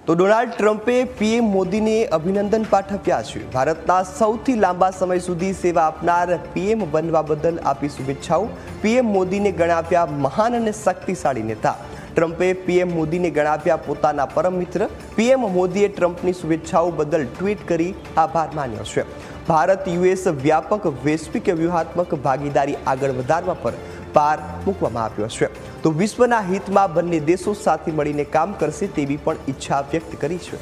તો ડોનાલ્ડ ટ્રમ્પે પીએમ મોદીને અભિનંદન પાઠવ્યા છે। ભારતના સૌથી લાંબા સમય સુધી સેવા આપનાર પીએમ બનવા બદલ આપી શુભેચ્છાઓ। પીએમ મોદીને ગણાવ્યા મહાન અને શક્તિશાળી નેતા। ટ્રમ્પે પીએમ મોદીને ગણાવ્યા પોતાના પરમ મિત્ર। પીએમ મોદીએ ટ્રમ્પની શુભેચ્છાઓ બદલ ટ્વીટ કરી આભાર માન્યો છે। ભારત યુએસ વ્યાપક વૈશ્વિક વ્યૂહાત્મક ભાગીદારી આગળ વધારવા પર ભાર મૂકવામાં આવ્યો છે। તો વિશ્વના હિતમાં બંને દેશો સાથે મળીને કામ કરશે તેવી પણ ઈચ્છા વ્યક્ત કરી છે।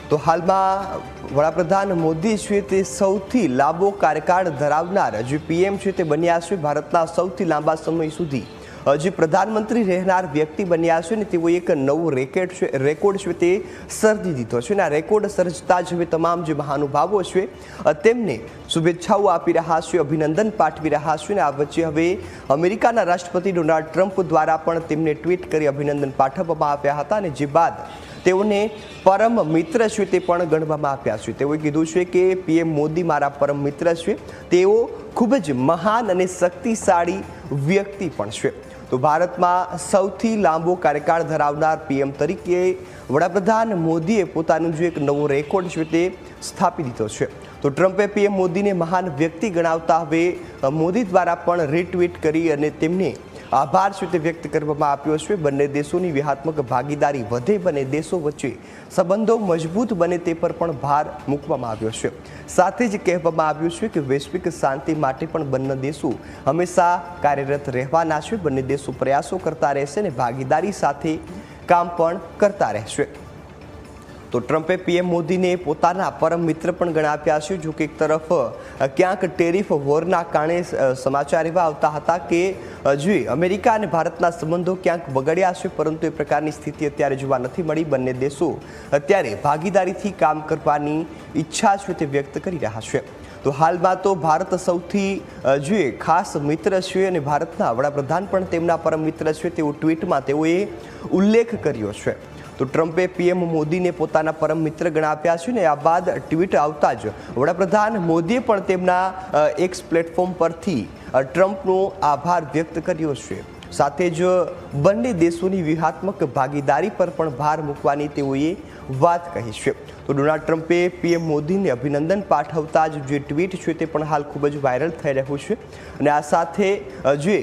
તો હાલમાં વડાપ્રધાન મોદી છે તે સૌથી લાંબો કાર્યકાળ ધરાવનાર જે પીએમ છે તે બન્યા છે। ભારતના સૌથી લાંબા સમય સુધી જે પ્રધાનમંત્રી રહેનાર વ્યક્તિ બન્યા છે ને તેઓ એક નવો રેકોર્ડ છે તે સર્જી દીધો છે અને આ રેકોર્ડ સર્જતા જ હવે તમામ જે મહાનુભાવો છે તેમને શુભેચ્છાઓ આપી રહ્યા છે, અભિનંદન પાઠવી રહ્યા છે અને આ વચ્ચે હવે અમેરિકાના રાષ્ટ્રપતિ ડોનાલ્ડ ટ્રમ્પ દ્વારા પણ તેમને ટ્વીટ કરી અભિનંદન પાઠવવામાં આવ્યા હતા અને જે બાદ તેઓને પરમ મિત્ર છે તે પણ ગણવામાં આવ્યા છે। તેઓએ કીધું છે કે પીએમ મોદી મારા પરમ મિત્ર છે, તેઓ ખૂબ જ મહાન અને શક્તિશાળી વ્યક્તિ પણ છે। તો ભારતમાં સૌથી લાંબો કાર્યકાળ ધરાવનાર પીએમ તરીકે વડાપ્રધાન મોદીએ પોતાનું જે એક નવો રેકોર્ડ છે તે સ્થાપી દીધો છે। તો ટ્રમ્પે પીએમ મોદીને મહાન વ્યક્તિ ગણાવતા હવે મોદી દ્વારા પણ રીટ્વીટ કરી અને તેમને આભાર છે તે વ્યક્ત કરવામાં આવ્યો છે। બંને દેશોની વ્યૂહાત્મક ભાગીદારી વધે, બંને દેશો વચ્ચે સંબંધો મજબૂત બને તે પર પણ ભાર મૂકવામાં આવ્યો છે। સાથે જ કહેવામાં આવ્યું છે કે વૈશ્વિક શાંતિ માટે પણ બંને દેશો હંમેશા કાર્યરત રહેવાના છે। બંને દેશો પ્રયાસો કરતા રહેશે અને ભાગીદારી સાથે કામ પણ કરતા રહેશે। તો ટ્રમ્પે પીએમ મોદીને પોતાના પરમ મિત્ર પણ ગણાવ્યા છે। જો કે એક તરફ ક્યાંક ટેરિફ વોરના કારણે સમાચાર એવા આવતા હતા કે જે અમેરિકા અને ભારતના સંબંધો ક્યાંક બગડ્યા છે, પરંતુ એ પ્રકારની સ્થિતિ અત્યારે જોવા નથી મળી। બંને દેશો અત્યારે ભાગીદારીથી કામ કરવાની ઈચ્છા છે તે વ્યક્ત કરી રહ્યા છે। તો હાલમાં તો ભારત સૌથી જે ખાસ મિત્ર છે અને ભારતના વડાપ્રધાન પણ તેમના પરમ મિત્ર છે તેવો ટ્વીટમાં તેઓએ ઉલ્લેખ કર્યો છે। તો ટ્રમ્પે પીએમ મોદીને પોતાના પરમ મિત્ર ગણાવ્યા છે ને આ બાદ ટ્વીટ આવતા જ વડાપ્રધાન મોદીએ પણ તેમના એક્સ પ્લેટફોર્મ પરથી ટ્રમ્પનો આભાર વ્યક્ત કર્યો છે। સાથે જ બંને દેશોની વ્યૂહાત્મક ભાગીદારી પર પણ ભાર મૂકવાની તેઓએ વાત કહી છે। તો ડોનાલ્ડ ટ્રમ્પે પીએમ મોદીને અભિનંદન પાઠવતા જ જે ટ્વીટ છે તે પણ હાલ ખૂબ જ વાયરલ થઈ રહ્યું છે અને આ સાથે જે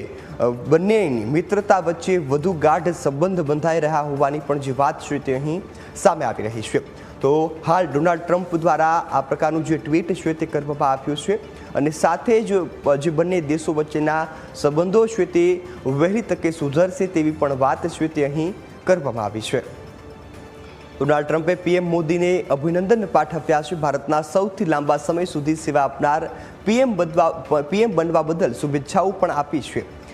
બંનેની મિત્રતા વચ્ચે વધુ ગાઢ સંબંધ બંધાઈ રહ્યા હોવાની પણ જે વાત છે તે અહીં સામે આવી રહી છે। તો હાલ ડોનાલ્ડ ટ્રમ્પ દ્વારા આ પ્રકારનું જે ટ્વીટ છે તે કરવામાં આવ્યું છે અને સાથે જ જે બંને દેશો વચ્ચેના સંબંધો છે તે વહેલી તકે સુધરશે તેવી પણ વાત છે તે અહીં કરવામાં આવી છે। ડોનાલ્ડ ટ્રમ્પે પીએમ મોદીને અભિનંદન પાઠવ્યા છે। ભારતના સૌથી લાંબા સમય સુધી સેવા આપનાર પીએમ બનવા બદલ શુભેચ્છાઓ પણ આપી છે।